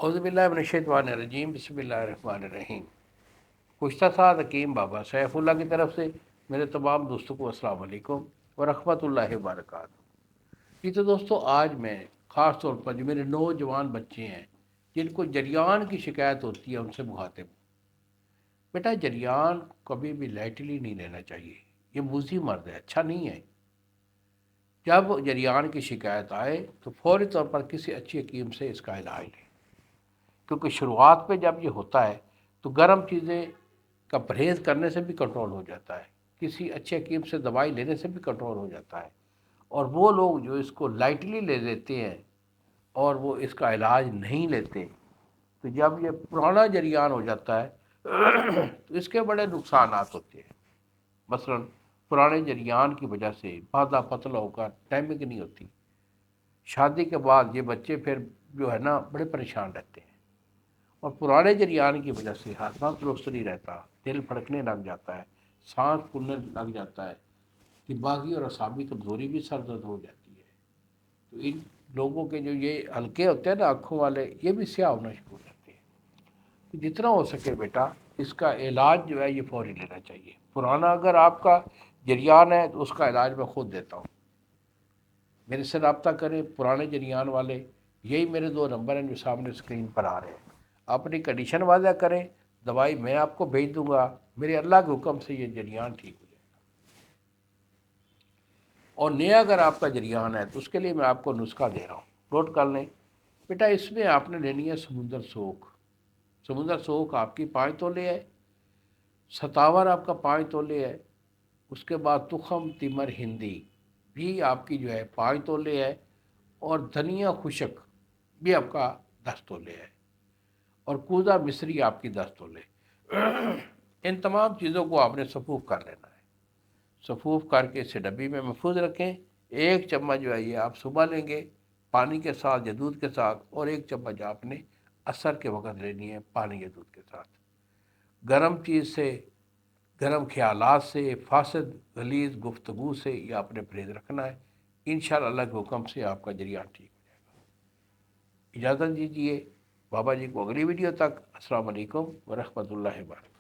اعوذ باللہ من الشیطان الرجیم، بسم اللہ الرحمن الرحیم۔ گزشتہ ساتھ حکیم بابا سیف اللہ کی طرف سے میرے تمام دوستوں کو السلام علیکم ورحمۃ اللہ وبرکاتہ۔ یہ تو دوستو آج میں خاص طور پر جو میرے نوجوان بچے ہیں جن کو جریان کی شکایت ہوتی ہے ان سے مخاطب ہوں۔ بیٹا جریان کبھی بھی لائٹلی نہیں لینا چاہیے، یہ موذی مرض ہے، اچھا نہیں ہے۔ جب جریان کی شکایت آئے تو فوری طور پر کسی اچھی حکیم سے اس کا علاج لیں، کیونکہ شروعات پہ جب یہ ہوتا ہے تو گرم چیزیں کا پرہیز کرنے سے بھی کنٹرول ہو جاتا ہے، کسی اچھے حکیم سے دوائی لینے سے بھی کنٹرول ہو جاتا ہے۔ اور وہ لوگ جو اس کو لائٹلی لے لیتے ہیں اور وہ اس کا علاج نہیں لیتے، تو جب یہ پرانا جریان ہو جاتا ہے تو اس کے بڑے نقصانات ہوتے ہیں۔ مثلا پرانے جریان کی وجہ سے پادا پتلا ہو کر ٹائمنگ نہیں ہوتی، شادی کے بعد یہ بچے پھر جو ہے نا بڑے پریشان رہتے ہیں، اور پرانے جریان کی وجہ سے ہاضمہ درست نہیں رہتا، دل پھڑکنے لگ جاتا ہے، سانس پھولنے لگ جاتا ہے، دماغی اور اعصابی کمزوری بھی سر درد ہو جاتی ہے۔ تو ان لوگوں کے جو یہ ہلکے ہوتے ہیں نا آنکھوں والے، یہ بھی سیاہ ہونا شروع ہو جاتے ہیں۔ تو جتنا ہو سکے بیٹا اس کا علاج جو ہے یہ فوری لینا چاہیے۔ پرانا اگر آپ کا جریان ہے تو اس کا علاج میں خود دیتا ہوں، میرے سے رابطہ کریں پرانے جریان والے، یہی میرے 2 نمبر ہیں جو سامنے اسکرین پر آ رہے ہیں۔ اپنی کنڈیشن واضح کریں، دوائی میں آپ کو بھیج دوں گا، میرے اللہ کے حکم سے یہ جریان ٹھیک ہو جائے گا۔ اور نیا اگر آپ کا جریان ہے تو اس کے لیے میں آپ کو نسخہ دے رہا ہوں، نوٹ کر لیں بیٹا۔ اس میں آپ نے لینی ہے سمندر سوکھ۔ سمندر سوکھ آپ کی 5 تولے ہے، ستاور آپ کا 5 تولے ہے، اس کے بعد تخم تیمر ہندی بھی آپ کی جو ہے 5 تولے ہے، اور دھنیا خشک بھی آپ کا 10 تولے ہے، اور کوزہ مصری آپ کی 10 تولے۔ ان تمام چیزوں کو آپ نے صفوف کر لینا ہے، صفوف کر کے اسے ڈبی میں محفوظ رکھیں۔ 1 چمچ جو ہے یہ آپ صبح لیں گے پانی کے ساتھ یا دودھ کے ساتھ، اور 1 چمچ آپ نے عصر کے وقت لینی ہے پانی یا دودھ کے ساتھ۔ گرم چیز سے، گرم خیالات سے، فاسد غلیظ گفتگو سے یہ آپ نے پرہیز رکھنا ہے۔ انشاءاللہ اللہ کے حکم سے آپ کا جریان ٹھیک ہو جائے گا۔ اجازت دیجیے بابا جی کو اگلی ویڈیو تک۔ السلام علیکم ورحمۃ اللہ وبرکاتہ۔